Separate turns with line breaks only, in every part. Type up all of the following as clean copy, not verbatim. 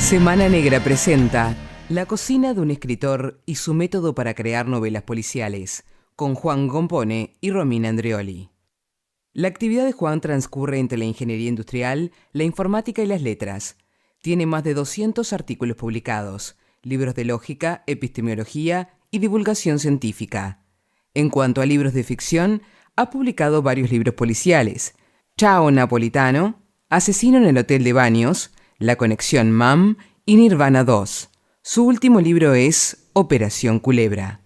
Semana Negra presenta La cocina de un escritor y su método para crear novelas policiales, con Juan Gompone y Romina Andreoli. La actividad de Juan transcurre entre la ingeniería industrial, la informática y las letras. Tiene más de 200 artículos publicados, libros de lógica, epistemología y divulgación científica. En cuanto a libros de ficción, ha publicado varios libros policiales: Chao Napolitano, Asesino en el Hotel de Baños, La Conexión MAM y Nirvana 2. Su último libro es Operación Culebra.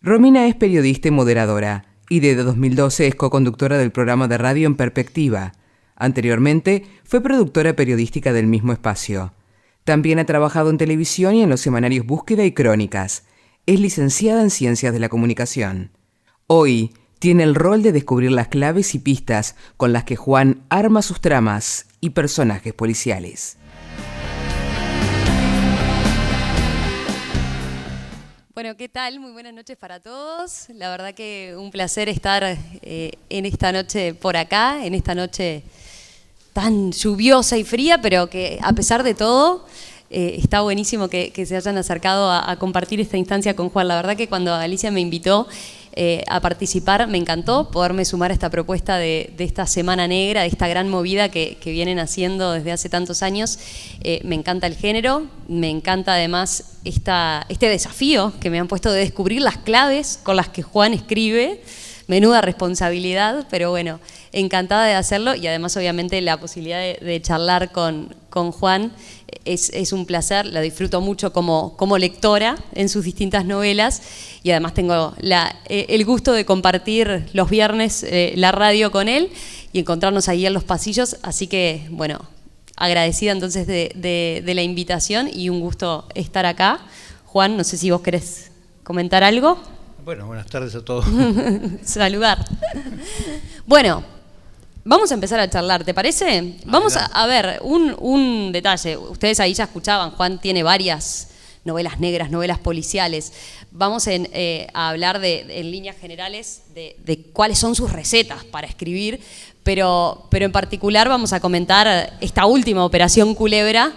Romina es periodista y moderadora, y desde 2012 es coconductora del programa de radio En Perspectiva. Anteriormente fue productora periodística del mismo espacio. También ha trabajado en televisión y en los semanarios Búsqueda y Crónicas. Es licenciada en Ciencias de la Comunicación. Hoy tiene el rol de descubrir las claves y pistas con las que Juan arma sus tramas y personajes policiales.
Bueno, ¿qué tal? Muy buenas noches para todos. La verdad que un placer estar en esta noche por acá, en esta noche tan lluviosa y fría, pero que a pesar de todo está buenísimo que se hayan acercado a compartir esta instancia con Juan. La verdad que cuando Alicia me invitó a participar, me encantó poderme sumar a esta propuesta de esta Semana Negra, de esta gran movida que vienen haciendo desde hace tantos años. Me encanta el género, me encanta además este desafío que me han puesto de descubrir las claves con las que Juan escribe. Menuda responsabilidad, pero bueno, encantada de hacerlo, y además obviamente la posibilidad de charlar con Juan es un placer. La disfruto mucho como lectora en sus distintas novelas, y además tengo el gusto de compartir los viernes la radio con él y encontrarnos ahí en los pasillos, así que bueno, agradecida entonces de la invitación y un gusto estar acá. Juan, no sé si vos querés comentar algo.
Bueno, buenas tardes a todos.
Saludar. Bueno, vamos a empezar a charlar, ¿te parece? Vamos a ver un detalle. Ustedes ahí ya escuchaban, Juan tiene varias novelas negras, novelas policiales. Vamos a hablar en líneas generales de cuáles son sus recetas para escribir, pero en particular vamos a comentar esta última Operación Culebra,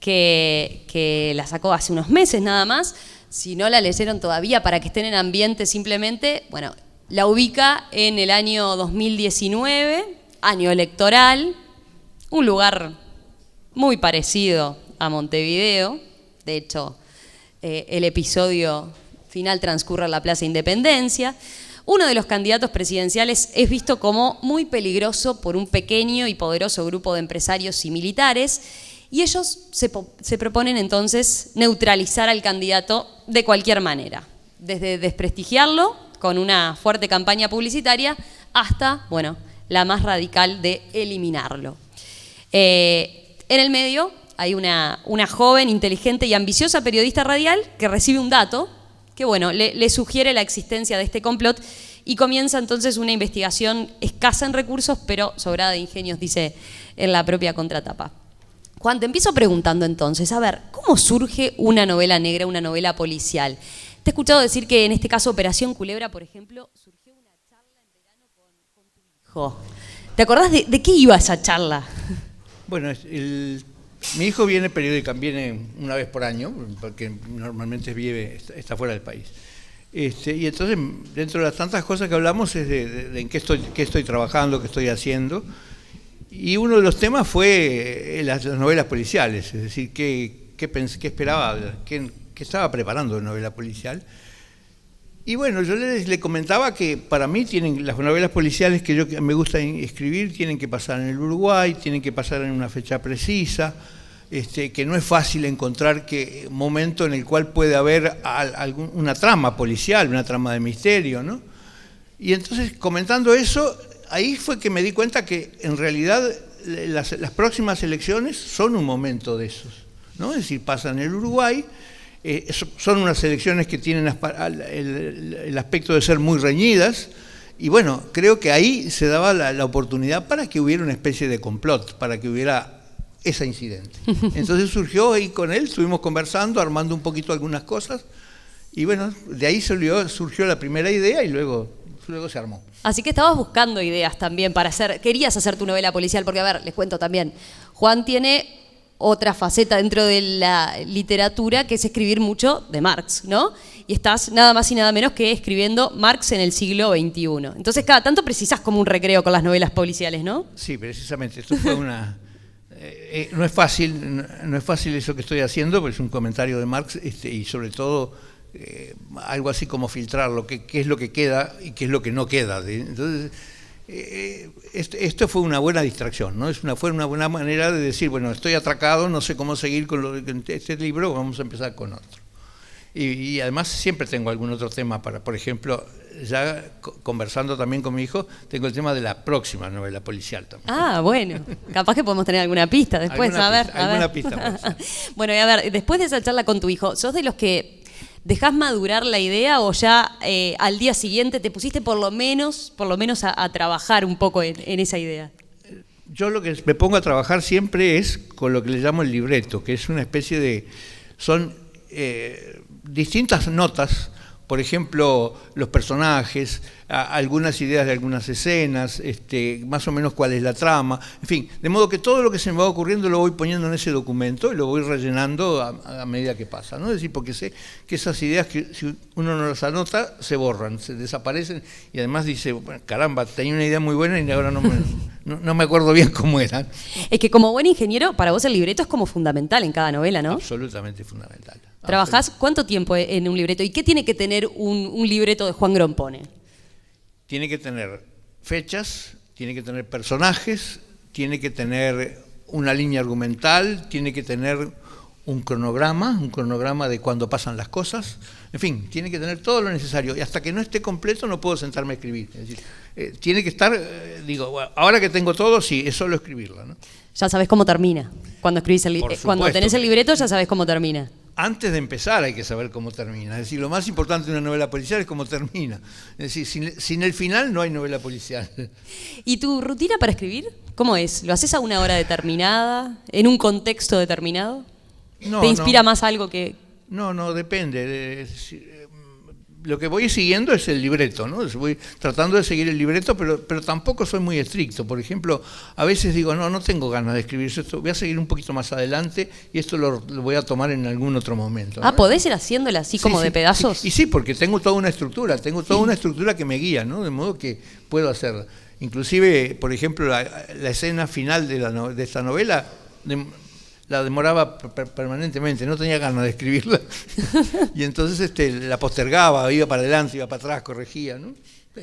que la sacó hace unos meses nada más. Si no la leyeron todavía, para que estén en ambiente simplemente, bueno, la ubica en el año 2019, año electoral, un lugar muy parecido a Montevideo. De hecho, el episodio final transcurre en la Plaza Independencia. Uno de los candidatos presidenciales es visto como muy peligroso por un pequeño y poderoso grupo de empresarios y militares, y ellos se proponen entonces neutralizar al candidato de cualquier manera, desde desprestigiarlo con una fuerte campaña publicitaria hasta, bueno, la más radical de eliminarlo. En el medio hay una joven, inteligente y ambiciosa periodista radial que recibe un dato que, bueno, le sugiere la existencia de este complot, y comienza entonces una investigación escasa en recursos, pero sobrada de ingenios, dice en la propia contratapa. Juan, te empiezo preguntando entonces, a ver, ¿cómo surge una novela negra, una novela policial? Te he escuchado decir que en este caso Operación Culebra, por ejemplo, surgió una charla en verano con tu hijo. ¿Te acordás de qué iba esa charla?
Bueno, mi hijo viene una vez por año, porque normalmente está fuera del país. Y entonces, dentro de las tantas cosas que hablamos es de en qué estoy trabajando, qué estoy haciendo. Y uno de los temas fue las novelas policiales, es decir, qué esperaba, qué estaba preparando de novela policial. Y bueno, yo le comentaba que para mí las novelas policiales que me gusta escribir tienen que pasar en el Uruguay, tienen que pasar en una fecha precisa, que no es fácil encontrar un momento en el cual puede haber una trama policial, una trama de misterio, ¿no? Y entonces, comentando eso, ahí fue que me di cuenta que en realidad las próximas elecciones son un momento de esos, ¿no? Es decir, pasan en el Uruguay, son unas elecciones que tienen el aspecto de ser muy reñidas, y bueno, creo que ahí se daba la oportunidad para que hubiera una especie de complot, para que hubiera ese incidente. Entonces surgió ahí con él, estuvimos conversando, armando un poquito algunas cosas, y bueno, de ahí surgió la primera idea y luego se armó.
Así que estabas buscando ideas también querías hacer tu novela policial, porque a ver, les cuento también, Juan tiene otra faceta dentro de la literatura, que es escribir mucho de Marx, ¿no? Y estás nada más y nada menos que escribiendo Marx en el siglo XXI. Entonces, cada tanto precisas como un recreo con las novelas policiales, ¿no?
Sí, precisamente. Esto fue una... no es fácil eso que estoy haciendo, porque es un comentario de Marx, y sobre todo algo así como filtrar qué es lo que queda y qué es lo que no queda. Entonces, esto fue una buena distracción, ¿no? Fue una buena manera de decir, bueno, estoy atracado, no sé cómo seguir con este libro, vamos a empezar con otro. Y además siempre tengo algún otro tema por ejemplo, ya conversando también con mi hijo, tengo el tema de la próxima novela policial también.
Ah, bueno, capaz que podemos tener alguna pista después,
alguna pista.
Bueno, y a ver, después de esa charla con tu hijo, ¿sos de los que dejás madurar la idea o ya al día siguiente te pusiste por lo menos a trabajar un poco en esa idea?
Yo lo que me pongo a trabajar siempre es con lo que le llamo el libreto, que es una especie de... son distintas notas, por ejemplo, los personajes, algunas ideas de algunas escenas, más o menos cuál es la trama, en fin, de modo que todo lo que se me va ocurriendo lo voy poniendo en ese documento y lo voy rellenando a medida que pasa, ¿no? Es decir, porque sé que esas ideas, que si uno no las anota, se borran, se desaparecen, y además dice, bueno, caramba, tenía una idea muy buena y ahora no me acuerdo bien cómo era.
Es que como buen ingeniero, para vos el libreto es como fundamental en cada novela, ¿no?
Absolutamente fundamental.
¿Trabajás cuánto tiempo en un libreto? ¿Y qué tiene que tener un libreto de Juan Grompone?
Tiene que tener fechas, tiene que tener personajes, tiene que tener una línea argumental, tiene que tener un cronograma de cuándo pasan las cosas, en fin, tiene que tener todo lo necesario, y hasta que no esté completo no puedo sentarme a escribir. Es decir, tiene que estar, digo, bueno, ahora que tengo todo, sí, es solo escribirla, ¿no?
Ya sabes cómo termina. Cuando cuando tenés el libreto ya sabes cómo termina.
Antes de empezar hay que saber cómo termina. Es decir, lo más importante de una novela policial es cómo termina. Es decir, sin el final no hay novela policial.
¿Y tu rutina para escribir? ¿Cómo es? ¿Lo haces a una hora determinada? ¿En un contexto determinado?
No,
¿Te inspira más algo que...?
No, depende. Lo que voy siguiendo es el libreto, ¿no? Voy tratando de seguir el libreto, pero tampoco soy muy estricto. Por ejemplo, a veces digo, no tengo ganas de escribir esto, voy a seguir un poquito más adelante y esto lo voy a tomar en algún otro momento, ¿no?
Ah, ¿podés ir haciéndole así como de pedazos?
Sí. Y sí, porque tengo toda una estructura, que me guía, ¿no? De modo que puedo hacer. Inclusive, por ejemplo, la escena final de esta novela... la demoraba permanentemente, no tenía ganas de escribirla, y entonces la postergaba, iba para adelante, iba para atrás, corregía, ¿no? Sí.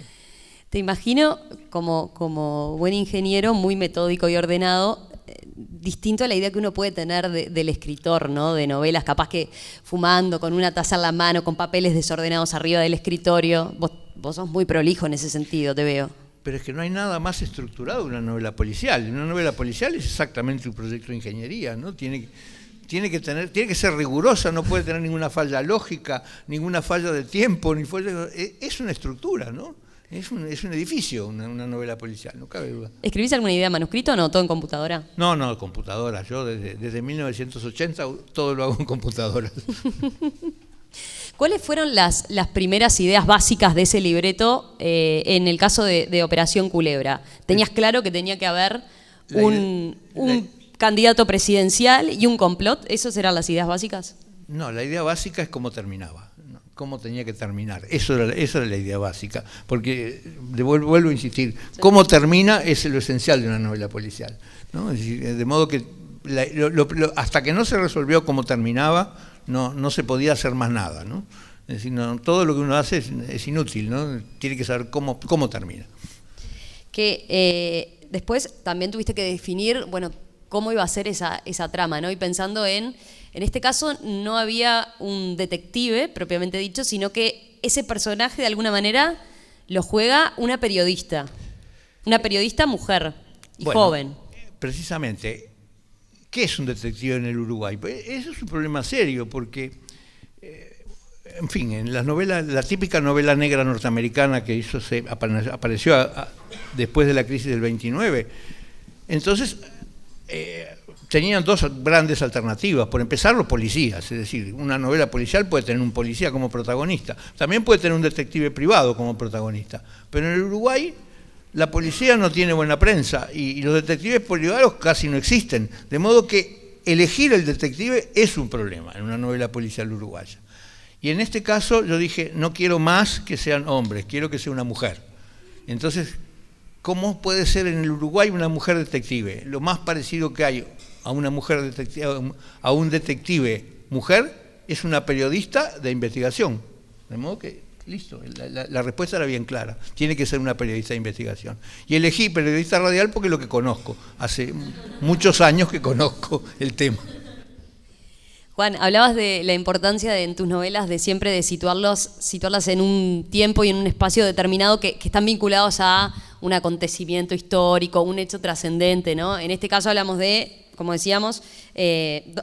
Te imagino como buen ingeniero, muy metódico y ordenado, distinto a la idea que uno puede tener del escritor, ¿no? De novelas, capaz que fumando, con una taza en la mano, con papeles desordenados arriba del escritorio. Vos sos muy prolijo en ese sentido, te veo.
Pero es que no hay nada más estructurado que una novela policial. Una novela policial es exactamente un proyecto de ingeniería, ¿no? Tiene que ser rigurosa, no puede tener ninguna falla lógica, ninguna falla de tiempo, es una estructura, ¿no? Es un edificio, una novela policial, no cabe duda.
¿Escribís alguna idea en manuscrito o no? ¿Todo en computadora?
No, computadora. Yo desde 1980 todo lo hago en computadora.
¿Cuáles fueron las primeras ideas básicas de ese libreto en el caso de Operación Culebra? ¿Tenías claro que tenía que haber un candidato presidencial y un complot? ¿Esas eran las ideas básicas?
No, la idea básica es cómo terminaba, ¿no? Cómo tenía que terminar. Esa era la idea básica, porque, vuelvo a insistir, cómo termina es lo esencial de una novela policial, ¿no? Es decir, de modo que hasta que no se resolvió cómo terminaba, no se podía hacer más nada, ¿no? Es decir, todo lo que uno hace es inútil, ¿no? Tiene que saber cómo termina.
Que después también tuviste que definir, bueno, cómo iba a ser esa trama, ¿no? Y pensando en este caso no había un detective propiamente dicho, sino que ese personaje de alguna manera lo juega una periodista mujer y joven.
Precisamente. ¿Qué es un detective en el Uruguay? Pues eso es un problema serio, porque, en fin, en las novelas, la típica novela negra norteamericana que apareció después de la crisis del 29, entonces tenían dos grandes alternativas. Por empezar, los policías, es decir, una novela policial puede tener un policía como protagonista, también puede tener un detective privado como protagonista, pero en el Uruguay la policía no tiene buena prensa y los detectives privados casi no existen, de modo que elegir el detective es un problema en una novela policial uruguaya. Y en este caso yo dije, no quiero más que sean hombres, quiero que sea una mujer. Entonces, ¿cómo puede ser en el Uruguay una mujer detective? Lo más parecido que hay a una mujer detective, a un detective mujer, es una periodista de investigación. De modo que, listo, la respuesta era bien clara. Tiene que ser una periodista de investigación. Y elegí periodista radial porque es lo que conozco. Hace muchos años que conozco el tema.
Juan, hablabas de la importancia en tus novelas de siempre de situarlas en un tiempo y en un espacio determinado que están vinculados a un acontecimiento histórico, un hecho trascendente, ¿no? En este caso hablamos de, como decíamos,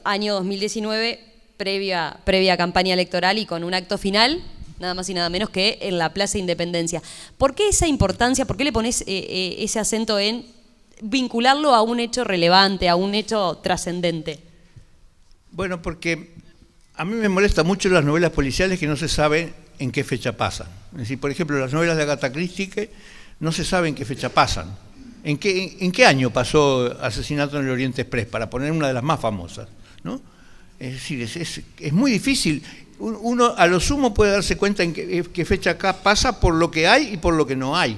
año 2019, previa campaña electoral y con un acto final, nada más y nada menos que en la Plaza Independencia. ¿Por qué esa importancia, por qué le pones ese acento en vincularlo a un hecho relevante, a un hecho trascendente?
Bueno, porque a mí me molesta mucho las novelas policiales que no se sabe en qué fecha pasan. Es decir, por ejemplo, las novelas de Agatha Christie que no se sabe en qué fecha pasan. ¿En qué año pasó Asesinato en el Oriente Express? Para poner una de las más famosas, ¿no? Es decir, es muy difícil. Uno a lo sumo puede darse cuenta en qué fecha acá pasa por lo que hay y por lo que no hay,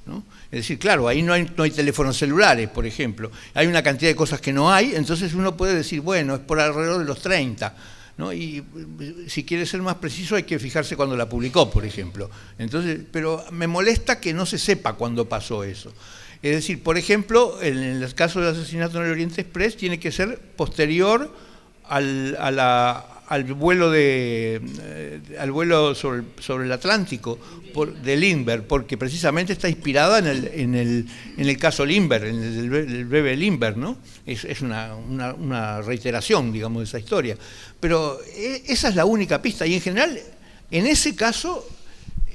¿no? Es decir, claro, ahí no hay teléfonos celulares, por ejemplo. Hay una cantidad de cosas que no hay, entonces uno puede decir, bueno, es por alrededor de los 30, ¿no? Y si quiere ser más preciso hay que fijarse cuando la publicó, por ejemplo. Entonces, pero me molesta que no se sepa cuándo pasó eso. Es decir, por ejemplo, en el caso del asesinato en el Oriente Express tiene que ser posterior al vuelo sobre el Atlántico de Lindbergh, porque precisamente está inspirada en el caso Lindbergh, en el breve Lindbergh, ¿no? Es una reiteración, digamos, de esa historia. Pero esa es la única pista, y en general, en ese caso,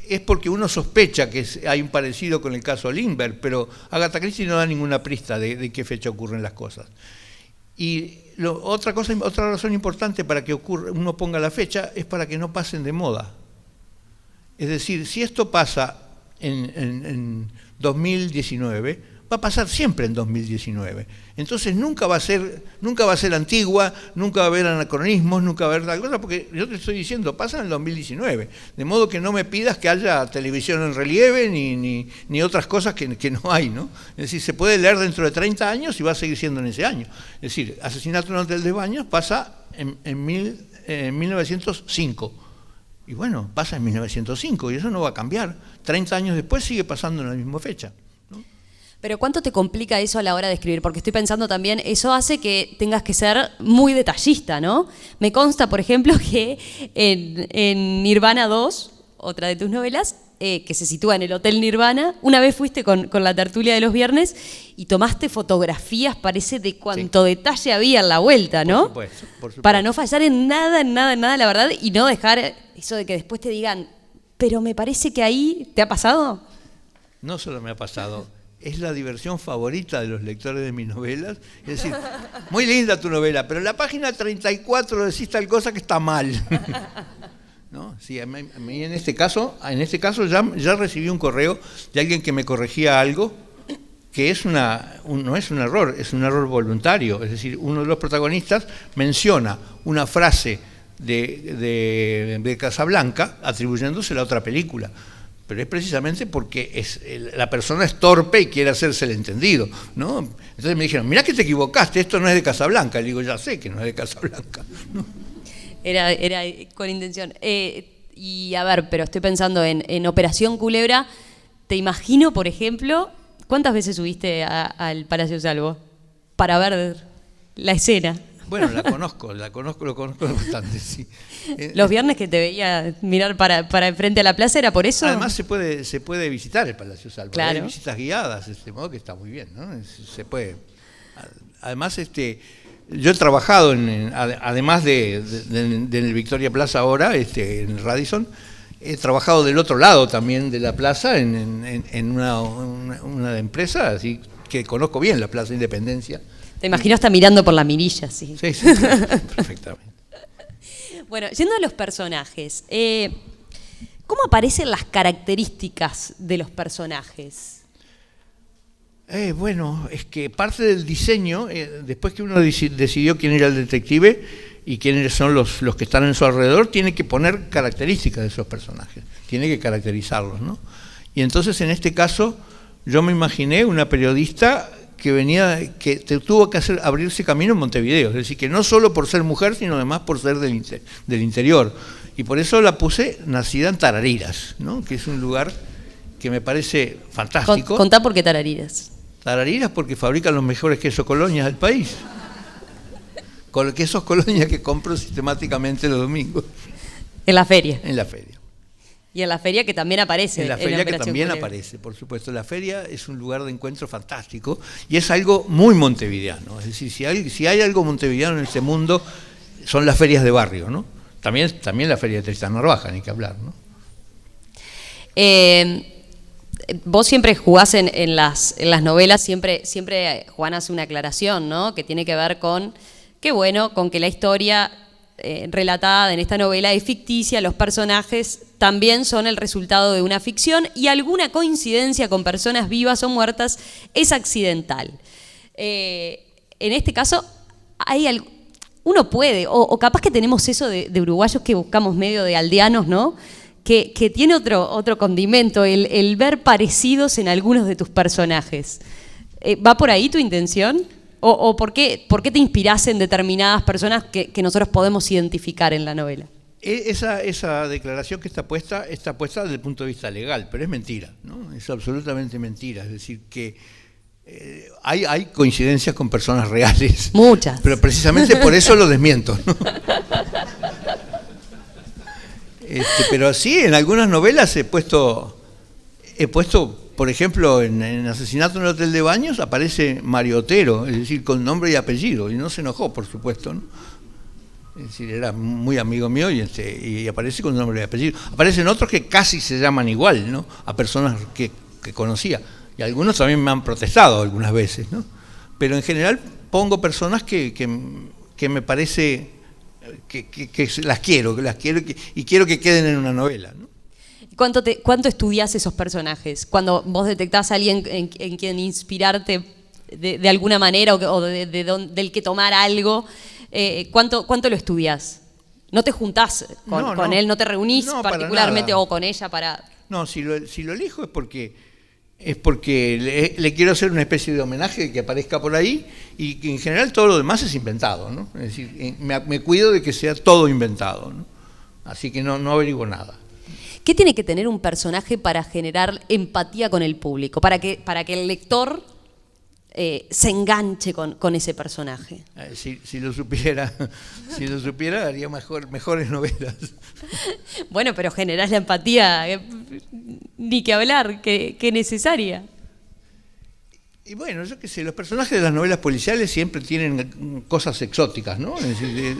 es porque uno sospecha que hay un parecido con el caso Lindbergh, pero Agatha Christie no da ninguna pista de qué fecha ocurren las cosas. Y otra razón importante para que uno ponga la fecha es para que no pasen de moda. Es decir, si esto pasa en 2019, va a pasar siempre en 2019. Entonces nunca va a ser antigua, nunca va a haber anacronismos, nunca va a haber tal cosa, porque yo te estoy diciendo, pasa en el 2019. De modo que no me pidas que haya televisión en relieve ni otras cosas que no hay, ¿no? Es decir, se puede leer dentro de 30 años y va a seguir siendo en ese año. Es decir, Asesinato en un hotel de baños pasa en 1905. Y bueno, pasa en 1905 y eso no va a cambiar. 30 años después sigue pasando en la misma fecha.
Pero ¿cuánto te complica eso a la hora de escribir? Porque estoy pensando también, eso hace que tengas que ser muy detallista, ¿no? Me consta, por ejemplo, que en Nirvana 2, otra de tus novelas, que se sitúa en el Hotel Nirvana, una vez fuiste con la tertulia de los viernes y tomaste fotografías, parece, de cuánto detalle había en la vuelta, ¿no? Por supuesto. Para no fallar en nada, la verdad, y no dejar eso de que después te digan, pero me parece que ahí, ¿te ha pasado?
No solo me ha pasado. Es la diversión favorita de los lectores de mis novelas. Es decir, muy linda tu novela, pero en la página 34 decís tal cosa que está mal. ¿No? Sí, a mí en este caso ya recibí un correo de alguien que me corregía algo que no es un error, es un error voluntario. Es decir, uno de los protagonistas menciona una frase de Casablanca atribuyéndosela a otra película. Pero es precisamente porque la persona es torpe y quiere hacerse el entendido, ¿no? Entonces me dijeron, mirá que te equivocaste, esto no es de Casablanca. Le digo, ya sé que no es de Casablanca, ¿no? Era
con intención. Y a ver, pero estoy pensando en Operación Culebra. Te imagino, por ejemplo, ¿cuántas veces subiste al Palacio Salvo para ver la escena?
Bueno, lo conozco bastante, sí.
Los viernes que te veía mirar para enfrente a la plaza, ¿era por eso?
Además se puede visitar el Palacio Salvo.
Claro.
Hay visitas guiadas, de este modo que está muy bien, ¿no? Se puede. Además, yo he trabajado, además en el Victoria Plaza ahora, en el Radisson, he trabajado del otro lado también de la plaza, en una empresa, así que conozco bien la Plaza Independencia.
Te imagino hasta mirando por la mirilla, sí.
Sí, perfectamente.
Bueno, yendo a los personajes, ¿cómo aparecen las características de los personajes?
Bueno, es que parte del diseño, después que uno decidió quién era el detective y quiénes son los que están en su alrededor, tiene que poner características de esos personajes, tiene que caracterizarlos, ¿no? Y entonces en este caso yo me imaginé una periodista que tuvo que abrirse camino en Montevideo, es decir, que no solo por ser mujer, sino además por ser del interior. Y por eso la puse nacida en Tarariras, ¿no? Que es un lugar que me parece fantástico.
Contá por qué Tarariras.
Tarariras porque fabrican los mejores quesos Colonias del país. Con quesos Colonia que compro sistemáticamente los domingos.
En la feria.
En la feria.
Y en la feria que también aparece.
En la feria que también aparece, por supuesto. La feria es un lugar de encuentro fantástico y es algo muy montevideano. Es decir, si hay algo montevideano en este mundo, son las ferias de barrio, ¿no? También la feria de Tristán Narvaja, ni que hablar, ¿no?
Vos siempre jugás en las novelas, siempre Juan hace una aclaración, ¿no? Que tiene que ver con, con que la historia relatada en esta novela es ficticia, los personajes también son el resultado de una ficción y alguna coincidencia con personas vivas o muertas es accidental. En este caso, uno puede, o capaz que tenemos eso de uruguayos que buscamos medio de aldeanos, ¿no? Que tiene otro condimento, el ver parecidos en algunos de tus personajes. ¿Va por ahí tu intención? ¿O por qué te inspirás en determinadas personas que nosotros podemos identificar en la novela?
Esa declaración que está puesta desde el punto de vista legal, pero es mentira, ¿no? Es absolutamente mentira. Es decir, que hay coincidencias con personas reales.
Muchas.
Pero precisamente por eso lo desmiento, ¿no? Pero sí, en algunas novelas he puesto, por ejemplo, en Asesinato en el Hotel de Baños aparece Mario Otero, es decir, con nombre y apellido, y no se enojó, por supuesto, ¿no? Es decir, era muy amigo mío y aparece con nombre y apellido. Aparecen otros que casi se llaman igual, ¿no? A personas que conocía, y algunos también me han protestado algunas veces, ¿no? Pero en general pongo personas que me parece que las quiero y quiero que queden en una novela, ¿no?
¿Cuánto estudiás esos personajes? Cuando vos detectás a alguien en quien inspirarte de alguna manera o del que tomar algo, ¿cuánto lo estudiás? ¿No te juntás con él, no te reunís particularmente o con ella para...?
No, si lo elijo es porque le quiero hacer una especie de homenaje que aparezca por ahí y que en general todo lo demás es inventado, ¿no? Es decir, me cuido de que sea todo inventado, ¿no? Así que no averiguo nada.
¿Qué tiene que tener un personaje para generar empatía con el público? Para que el lector se enganche con ese personaje.
Si lo supiera haría mejores novelas.
Bueno, pero generás la empatía, ni que hablar, que necesaria.
Y bueno, yo qué sé, los personajes de las novelas policiales siempre tienen cosas exóticas, ¿no? Es decir,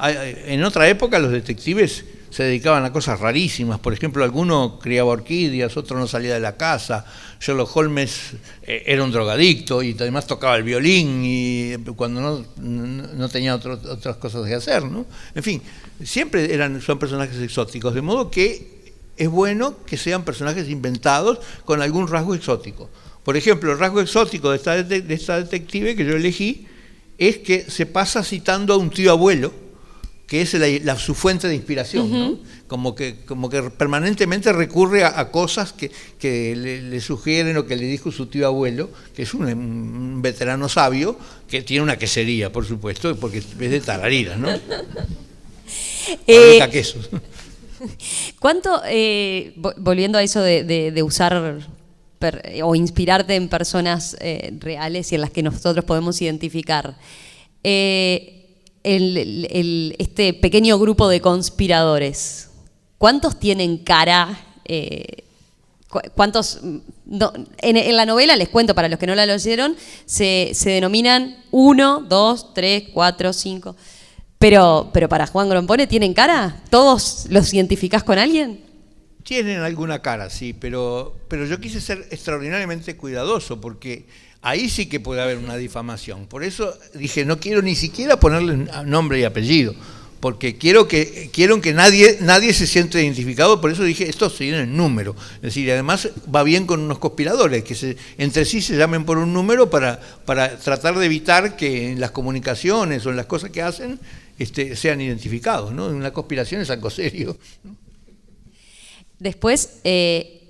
en otra época los detectives se dedicaban a cosas rarísimas, por ejemplo, alguno criaba orquídeas, otro no salía de la casa, Sherlock Holmes era un drogadicto y además tocaba el violín y cuando no tenía otras cosas que hacer, ¿no? En fin, siempre son personajes exóticos, de modo que es bueno que sean personajes inventados con algún rasgo exótico. Por ejemplo, el rasgo exótico de esta detective que yo elegí es que se pasa citando a un tío abuelo, que es su fuente de inspiración, ¿no? Como que permanentemente recurre a cosas que le sugieren o que le dijo su tío abuelo, que es un veterano sabio, que tiene una quesería, por supuesto, porque es de Tarariras, ¿no? Fabrica quesos.
¿Cuánto, volviendo a eso de usar o inspirarte en personas reales y en las que nosotros podemos identificar, este pequeño grupo de conspiradores, ¿cuántos tienen cara? ¿Cuántos? No, en la novela, les cuento para los que no la leyeron, se denominan 1, 2, 3, 4, 5. Pero para Juan Grompone, ¿tienen cara? ¿Todos los identificás con alguien?
Tienen alguna cara, sí, pero yo quise ser extraordinariamente cuidadoso porque ahí sí que puede haber una difamación. Por eso dije, no quiero ni siquiera ponerle nombre y apellido, porque quiero que nadie se siente identificado, por eso dije, esto se tiene el número. Es decir, además va bien con unos conspiradores, que entre sí se llamen por un número para tratar de evitar que en las comunicaciones o en las cosas que hacen sean identificados, ¿no? Una conspiración es algo serio, ¿no?
Después,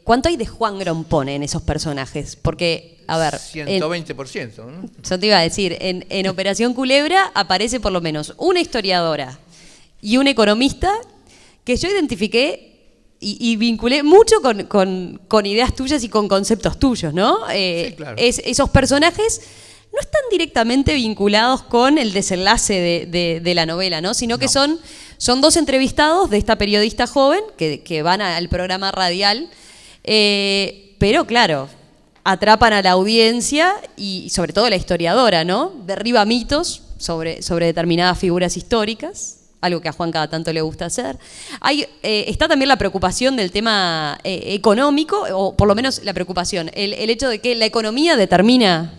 ¿cuánto hay de Juan Grompone en esos personajes? Porque, a ver...
120%, ¿no?
Yo te iba a decir, en Operación Culebra aparece por lo menos una historiadora y un economista que yo identifiqué y vinculé mucho con ideas tuyas y con conceptos tuyos, ¿no?
Sí, claro.
Esos personajes no están directamente vinculados con el desenlace de la novela, ¿no? Sino que son dos entrevistados de esta periodista joven que van al programa radial, pero claro, atrapan a la audiencia y sobre todo a la historiadora, ¿no? Derriba mitos sobre determinadas figuras históricas, algo que a Juan cada tanto le gusta hacer. Está también la preocupación del tema económico, o por lo menos la preocupación, el hecho de que la economía determina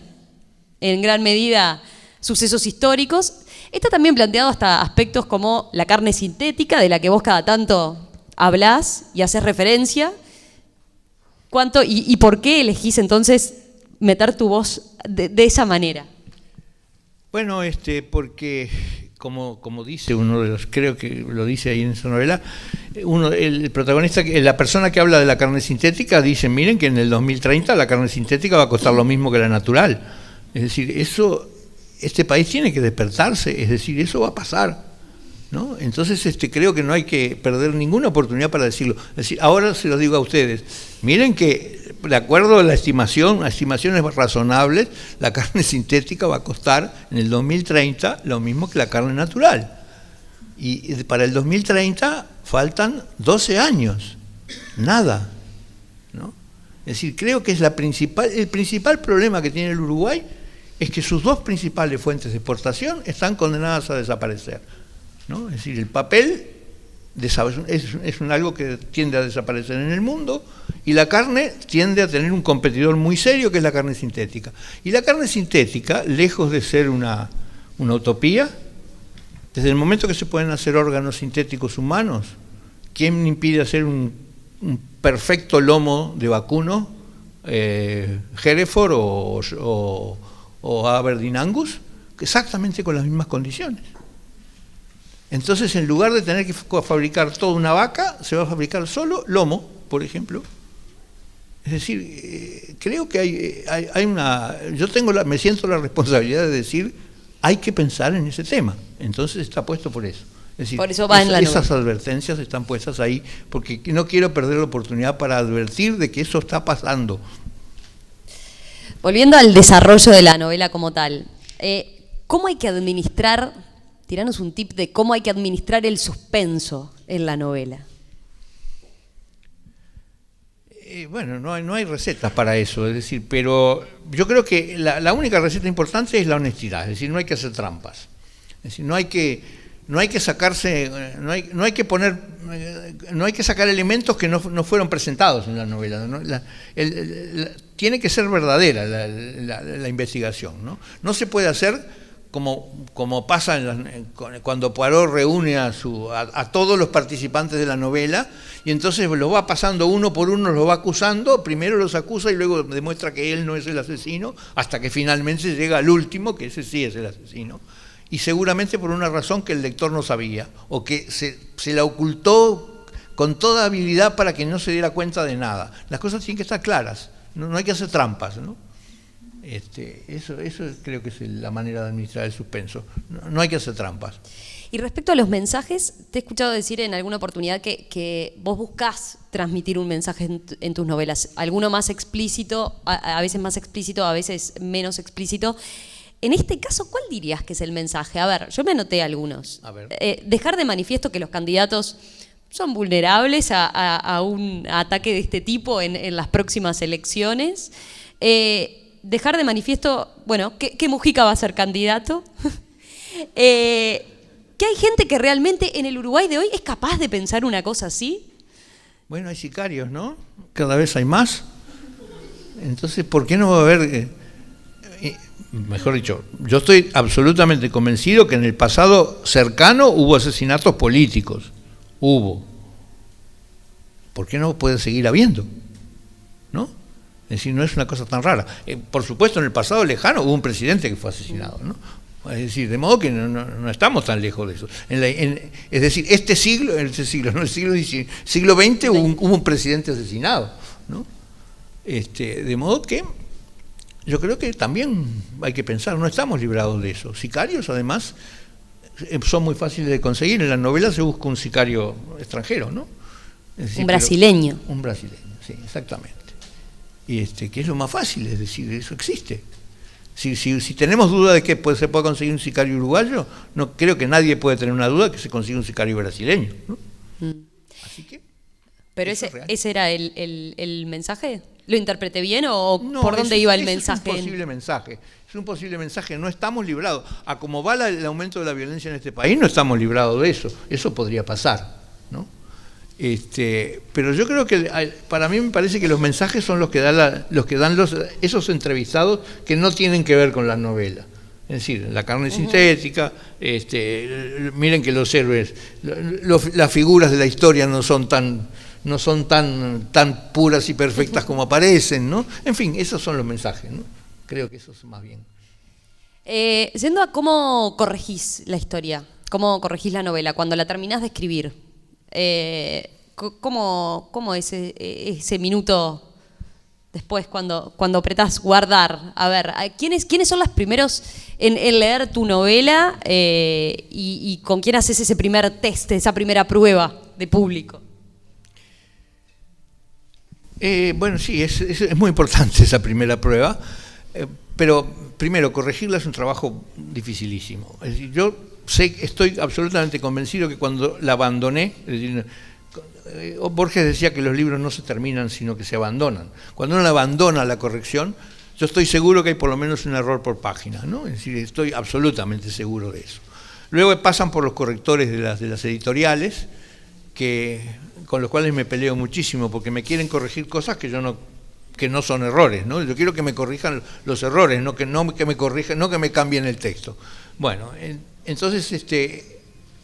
en gran medida sucesos históricos. Está también planteado hasta aspectos como la carne sintética, de la que vos cada tanto hablás y haces referencia. ¿Cuánto y por qué elegís entonces meter tu voz de esa manera?
Bueno, porque como dice uno de los, creo que lo dice ahí en esa novela, el protagonista, la persona que habla de la carne sintética, dice, miren que en el 2030 la carne sintética va a costar lo mismo que la natural. Es decir, este país tiene que despertarse, es decir, eso va a pasar, ¿no? Entonces creo que no hay que perder ninguna oportunidad para decirlo. Es decir, ahora se lo digo a ustedes, miren que de acuerdo a estimaciones razonables, la carne sintética va a costar en el 2030 lo mismo que la carne natural. Y para el 2030 faltan 12 años, nada, ¿no? Es decir, creo que es el principal problema que tiene el Uruguay es que sus dos principales fuentes de exportación están condenadas a desaparecer, ¿no? Es decir, el papel es algo que tiende a desaparecer en el mundo y la carne tiende a tener un competidor muy serio que es la carne sintética. Y la carne sintética, lejos de ser una utopía, desde el momento que se pueden hacer órganos sintéticos humanos, ¿quién impide hacer un perfecto lomo de vacuno, Hereford o Aberdeen Angus, exactamente con las mismas condiciones? Entonces, en lugar de tener que fabricar toda una vaca, se va a fabricar solo lomo, por ejemplo. Es decir, creo que hay me siento la responsabilidad de decir, hay que pensar en ese tema. Entonces está puesto por eso. Es decir,
por eso va en la
esas advertencias están puestas ahí, porque no quiero perder la oportunidad para advertir de que eso está pasando.
Volviendo al desarrollo de la novela como tal, ¿cómo hay que administrar, tiranos un tip de cómo hay que administrar el suspenso en la novela?
Bueno, no hay recetas para eso, es decir, pero yo creo que la única receta importante es la honestidad, es decir, no hay que hacer trampas, es decir, no hay que sacar elementos que no fueron presentados en la novela, ¿no? Tiene que ser verdadera la investigación, ¿no? No se puede hacer como pasa cuando Poirot reúne a todos los participantes de la novela y entonces los va pasando uno por uno, los va acusando, primero los acusa y luego demuestra que él no es el asesino, hasta que finalmente llega al último, que ese sí es el asesino, y seguramente por una razón que el lector no sabía, o que se la ocultó con toda habilidad para que no se diera cuenta de nada. Las cosas tienen que estar claras, no hay que hacer trampas, ¿no? Eso creo que es la manera de administrar el suspenso. No hay que hacer trampas.
Y respecto a los mensajes, te he escuchado decir en alguna oportunidad que vos buscás transmitir un mensaje en tus novelas, alguno más explícito, a veces más explícito, a veces menos explícito. En este caso, ¿cuál dirías que es el mensaje? A ver, yo me anoté algunos.
A ver.
Dejar de manifiesto que los candidatos son vulnerables a un ataque de este tipo en las próximas elecciones. Dejar de manifiesto, bueno, que Mujica va a ser candidato. Que hay gente que realmente en el Uruguay de hoy es capaz de pensar una cosa así.
Bueno, hay sicarios, ¿no? Cada vez hay más. Entonces, ¿por qué no va a haber mejor dicho, yo estoy absolutamente convencido que en el pasado cercano hubo asesinatos políticos. Hubo. ¿Por qué no puede seguir habiendo? ¿No? Es decir, no es una cosa tan rara. Por supuesto, en el pasado lejano hubo un presidente que fue asesinado, ¿no? Es decir, de modo que no estamos tan lejos de eso. Es decir, no, el siglo XX hubo un presidente asesinado, ¿no? De modo que yo creo que también hay que pensar, no estamos librados de eso. Sicarios, además, son muy fáciles de conseguir. En la novela se busca un sicario extranjero, ¿no? Es decir,
un brasileño.
Un brasileño, sí, exactamente. Y que es lo más fácil, es decir, eso existe. Si tenemos duda de que se puede conseguir un sicario uruguayo, no creo que nadie puede tener una duda de que se consiga un sicario brasileño, ¿no? Así que...
¿Pero ese era el mensaje? ¿Lo interpreté bien o
no,
por dónde iba el mensaje?
Es un posible mensaje. Es un posible mensaje. No estamos librados. A como va el aumento de la violencia en este país, no estamos librados de eso. Eso podría pasar, ¿no? Pero yo creo que para mí me parece que los mensajes son los que dan esos entrevistados que no tienen que ver con la novela. Es decir, la carne sintética, miren que los héroes, las figuras de la historia no son tan puras y perfectas como aparecen, ¿no? En fin, esos son los mensajes, ¿no? Creo que eso es más bien.
Yendo a cómo corregís la historia, cómo corregís la novela, cuando la terminás de escribir, ¿cómo es ese minuto después cuando apretás guardar? A ver, ¿quiénes son los primeros en leer tu novela y con quién haces ese primer test, esa primera prueba de público?
Bueno, sí, es muy importante esa primera prueba, pero primero, corregirla es un trabajo dificilísimo. Es decir, yo estoy absolutamente convencido que cuando la abandoné, es decir, Borges decía que los libros no se terminan, sino que se abandonan. Cuando uno abandona la corrección, yo estoy seguro que hay por lo menos un error por página, ¿no? Es decir, estoy absolutamente seguro de eso. Luego pasan por los correctores de las editoriales, con los cuales me peleo muchísimo, porque me quieren corregir cosas que no son errores, ¿no? Yo quiero que me corrijan los errores, no que me corrijan, no que me cambien el texto. Bueno, entonces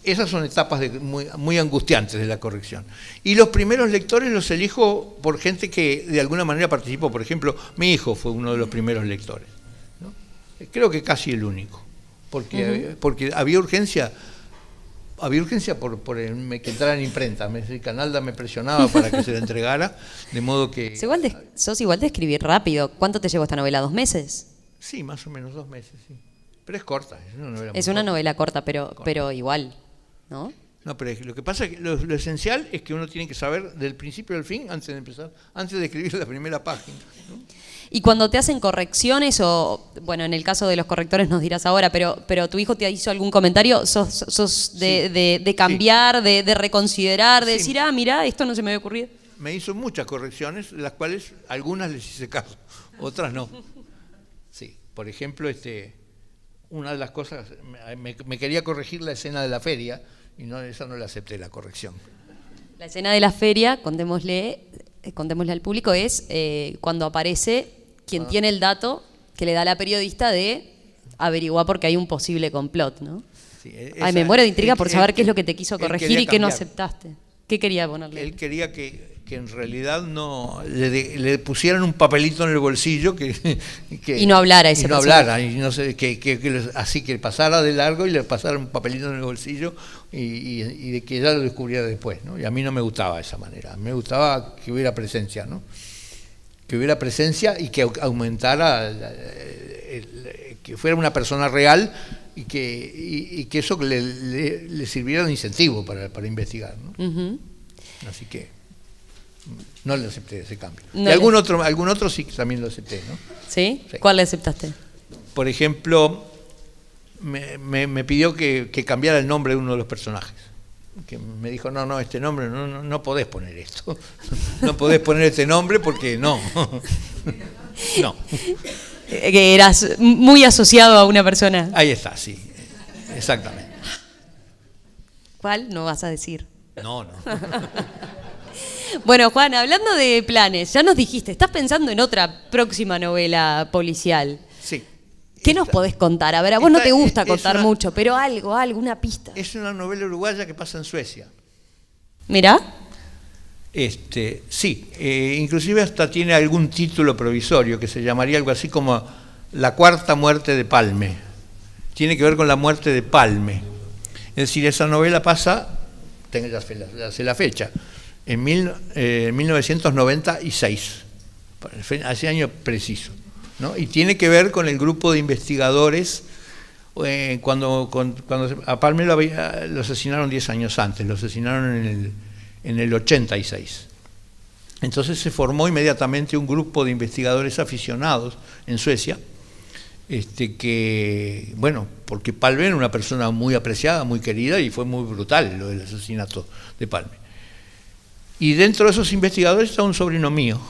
esas son etapas muy angustiantes de la corrección. Y los primeros lectores los elijo por gente que de alguna manera participó. Por ejemplo, mi hijo fue uno de los primeros lectores, ¿no? Creo que casi el único, porque había urgencia por que entrara en imprenta. Canalda me presionaba para que se la entregara, de modo que...
Sos igual de escribir rápido. ¿Cuánto te llevó esta novela? ¿2 meses?
Sí, más o menos 2 meses, sí. Pero es corta, es una novela
Es una novela corta, pero igual, ¿no?
No, pero lo que pasa es que lo esencial es que uno tiene que saber del principio al fin antes de escribir la primera página, ¿no?
Y cuando te hacen correcciones, o bueno, en el caso de los correctores nos dirás ahora, pero tu hijo te hizo algún comentario, ¿sos de cambiar, sí, de reconsiderar, de decir, mira, esto no se me había ocurrido?
Me hizo muchas correcciones, de las cuales algunas les hice caso, otras no. Sí, por ejemplo, una de las cosas, me quería corregir la escena de la feria, y esa no la acepté, la corrección.
La escena de la feria, contémosle al público, es cuando aparece quien tiene el dato que le da a la periodista de averiguar porque hay un posible complot, ¿no? Sí, me muero de intriga por saber qué es lo que te quiso corregir y qué no aceptaste. ¿Qué quería ponerle?
Él quería que en realidad no le pusieran un papelito en el bolsillo
y no hablara ese
personaje. No hablara, y no sé, así que pasara de largo y le pasara un papelito en el bolsillo y de que ella lo descubriera después, ¿no? Y a mí no me gustaba esa manera. Me gustaba que hubiera presencia, ¿no? Que hubiera presencia y que aumentara, que fuera una persona real y que eso le sirviera de incentivo para investigar, ¿no? Así que no le acepté ese cambio. Y algún otro sí que también lo acepté, ¿no?
¿Sí? ¿Cuál le aceptaste?
Por ejemplo, me pidió que cambiara el nombre de uno de los personajes. Que me dijo, no, este nombre, no podés poner esto. No podés poner este nombre porque no. No.
Que eras muy asociado a una persona.
Ahí está, sí. Exactamente.
¿Cuál? No vas a decir.
No.
Bueno, Juan, hablando de planes, ya nos dijiste, estás pensando en otra próxima novela policial.
Sí.
¿Qué nos podés contar? A ver, a vos no te gusta contar mucho, pero algo, una pista.
Es una novela uruguaya que pasa en Suecia.
¿Mirá?
Sí, inclusive hasta tiene algún título provisorio que se llamaría algo así como La cuarta muerte de Palme. Tiene que ver con la muerte de Palme. Es decir, esa novela pasa, ya sé la fecha, en 1996, hace año preciso, ¿no? Y tiene que ver con el grupo de investigadores cuando a Palme lo asesinaron 10 años antes, lo asesinaron en el 86. Entonces se formó inmediatamente un grupo de investigadores aficionados en Suecia, que, bueno, porque Palme era una persona muy apreciada, muy querida, y fue muy brutal lo del asesinato de Palme. Y dentro de esos investigadores está un sobrino mío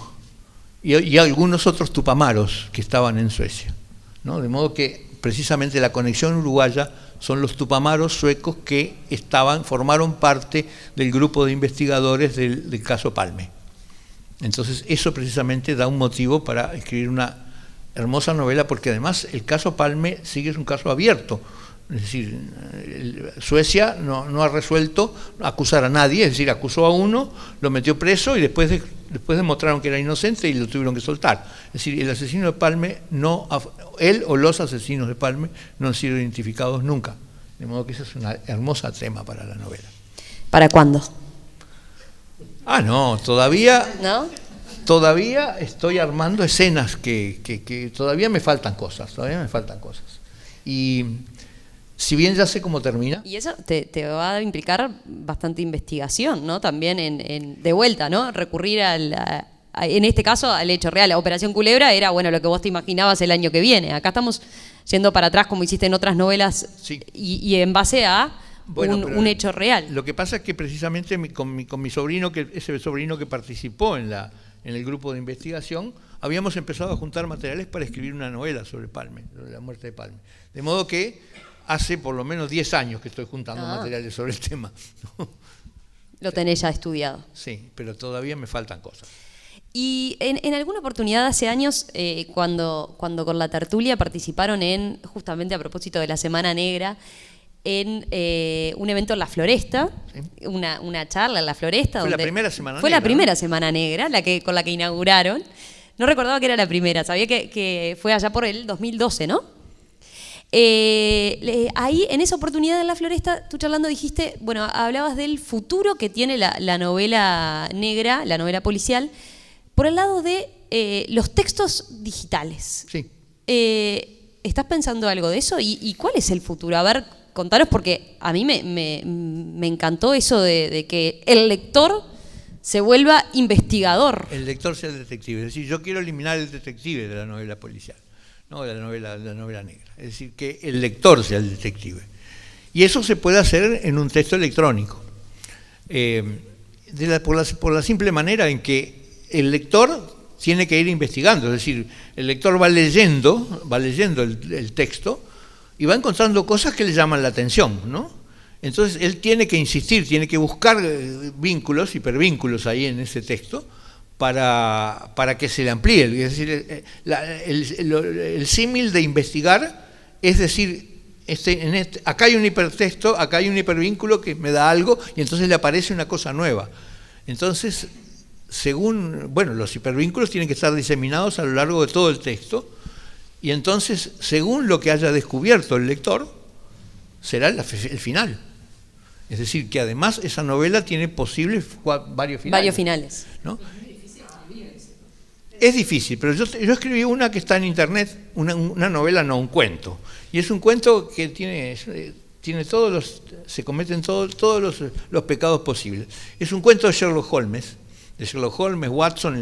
y algunos otros tupamaros que estaban en Suecia, ¿no? De modo que precisamente la conexión uruguaya son los tupamaros suecos que formaron parte del grupo de investigadores del caso Palme. Entonces eso precisamente da un motivo para escribir una hermosa novela, porque además el caso Palme sigue es un caso abierto. Es decir, Suecia no ha resuelto acusar a nadie, es decir, acusó a uno, lo metió preso y después demostraron que era inocente y lo tuvieron que soltar. Es decir, el asesino de Palme, él o los asesinos de Palme no han sido identificados nunca. De modo que ese es un hermoso tema para la novela.
¿Para cuándo?
No, todavía...
¿No?
Todavía estoy armando escenas que todavía me faltan cosas, Y si bien ya sé cómo termina...
Y eso te va a implicar bastante investigación, ¿no? También de vuelta, ¿no? Recurrir en este caso al hecho real. La Operación Culebra era, bueno, lo que vos te imaginabas el año que viene. Acá estamos yendo para atrás, como hiciste en otras novelas, sí. y en base a un hecho real.
Lo que pasa es que precisamente con mi sobrino, ese sobrino que participó en el grupo de investigación, habíamos empezado a juntar materiales para escribir una novela sobre Palme, sobre la muerte de Palme. De modo que hace por lo menos 10 años que estoy juntando materiales sobre el tema.
Lo tenés ya estudiado.
Sí, pero todavía me faltan cosas.
Y en alguna oportunidad hace años, cuando con la tertulia participaron justamente a propósito de la Semana Negra, en un evento en La Floresta, sí. una charla en La Floresta.
Fue la primera Semana Negra.
Fue la primera Semana Negra, con la que inauguraron. No recordaba que era la primera, sabía que fue allá por el 2012, ¿no? Ahí, en esa oportunidad en La Floresta, tú charlando dijiste, bueno, hablabas del futuro que tiene la novela negra, la novela policial, por el lado de los textos digitales.
Sí.
¿Estás pensando algo de eso? ¿Y cuál es el futuro? A ver, contaros, porque a mí me encantó eso de que el lector se vuelva investigador.
El lector sea el detective. Es decir, yo quiero eliminar el detective de la novela policial, no de la novela negra. Es decir, que el lector sea el detective. Y eso se puede hacer en un texto electrónico. Por la simple manera en que el lector tiene que ir investigando. Es decir, el lector va leyendo el texto y va encontrando cosas que le llaman la atención, ¿no? Entonces él tiene que insistir, tiene que buscar vínculos, hipervínculos ahí en ese texto para que se le amplíe. Es decir, el símil de investigar es decir, acá hay un hipertexto, acá hay un hipervínculo que me da algo y entonces le aparece una cosa nueva. Entonces, los hipervínculos tienen que estar diseminados a lo largo de todo el texto. Y entonces, según lo que haya descubierto el lector, será el final. Es decir, que además esa novela tiene posibles varios finales.
Varios finales. ¿No?
Es difícil, pero yo escribí una que está en internet, una novela, no un cuento. Y es un cuento que tiene se cometen todos los pecados posibles. Es un cuento de Sherlock Holmes, Watson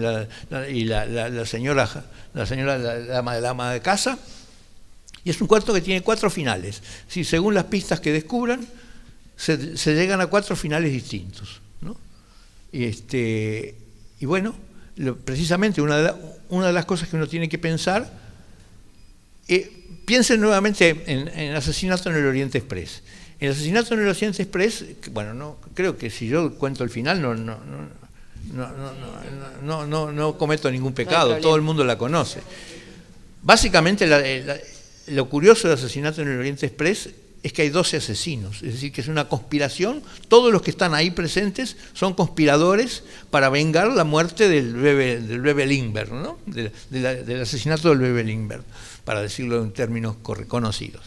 y la señora, la ama de casa, y es un cuento que tiene 4 finales. Sí, según las pistas que descubran, se llegan a 4 finales distintos, ¿no? Y bueno, precisamente una de las cosas que uno tiene que pensar, piensen nuevamente en Asesinato en el Oriente Express. El Asesinato en el Oriente Express, no creo que si yo cuento el final no cometo ningún pecado, todo el mundo la conoce. Básicamente lo curioso del asesinato en el Oriente Express es que hay 12 asesinos, es decir, que es una conspiración, todos los que están ahí presentes son conspiradores para vengar la muerte del bebé Lindbergh, ¿no? del asesinato del bebé Lindbergh, para decirlo en términos conocidos.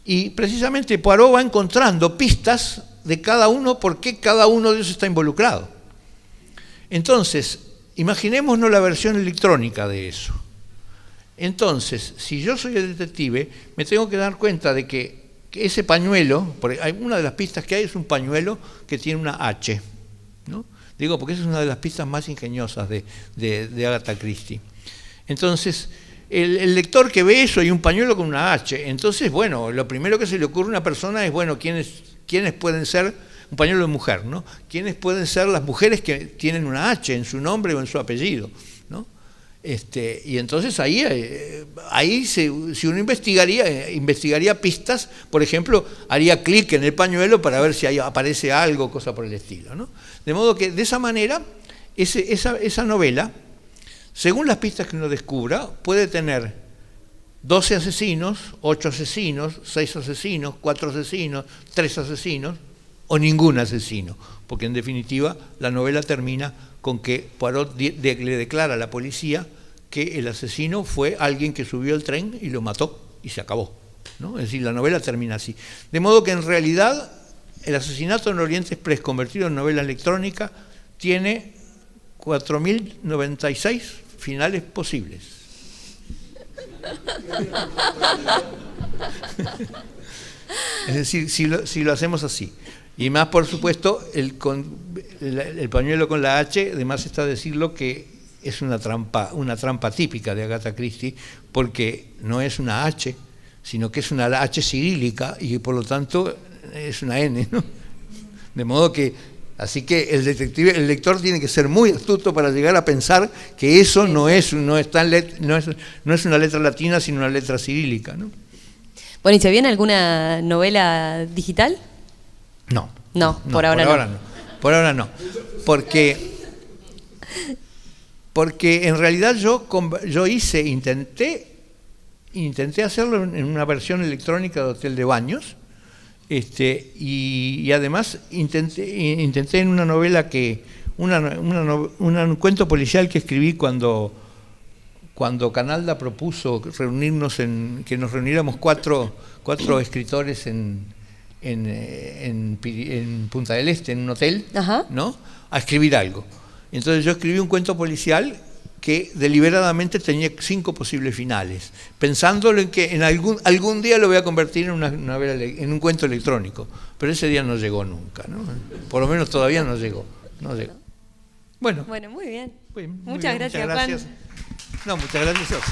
Y precisamente Poirot va encontrando pistas de cada uno, por qué cada uno de ellos está involucrado. Entonces, imaginémonos la versión electrónica de eso. Entonces, si yo soy el detective, me tengo que dar cuenta de que ese pañuelo, porque una de las pistas que hay es un pañuelo que tiene una H, ¿no? Digo, porque esa es una de las pistas más ingeniosas de Agatha Christie. Entonces, el lector que ve eso y un pañuelo con una H, entonces, bueno, lo primero que se le ocurre a una persona es, bueno, ¿quiénes pueden ser, un pañuelo de mujer, ¿no? ¿Quiénes pueden ser las mujeres que tienen una H en su nombre o en su apellido, ¿no? Y entonces ahí si uno investigaría pistas, por ejemplo, haría clic en el pañuelo para ver si ahí aparece algo, cosa por el estilo, ¿no? De modo que de esa manera, esa novela, según las pistas que uno descubra, puede tener 12 asesinos, 8 asesinos, 6 asesinos, 4 asesinos, 3 asesinos o ningún asesino, porque en definitiva la novela termina con que Poirot le declara a la policía que el asesino fue alguien que subió al tren y lo mató y se acabó, ¿no? Es decir, la novela termina así. De modo que en realidad el asesinato en Oriente Express convertido en novela electrónica tiene 4.096 finales posibles. Es decir, si lo hacemos así. Y más, por supuesto, el pañuelo con la H, además está decirlo que es una trampa típica de Agatha Christie, porque no es una H, sino que es una H cirílica y por lo tanto es una N, ¿no? De modo que, así que el lector tiene que ser muy astuto para llegar a pensar que eso no es una letra latina, sino una letra cirílica, ¿no?
Bueno, ¿y se viene alguna novela digital?
No.
No, por ahora no.
Por ahora no. Porque en realidad yo intenté hacerlo en una versión electrónica de Hotel de Baños, y además intenté en una novela un cuento policial que escribí cuando Canalda propuso que nos reuniéramos cuatro escritores en Punta del Este, en un hotel, ¿no? A escribir algo. Entonces yo escribí un cuento policial que deliberadamente tenía 5 posibles finales, pensándolo en que en algún día lo voy a convertir en un cuento electrónico, pero ese día no llegó nunca, ¿no? Por lo menos todavía no llegó. Bueno,
muy bien.
Muy
Muchas
bien,
gracias, Juan.
No, muchas gracias a usted.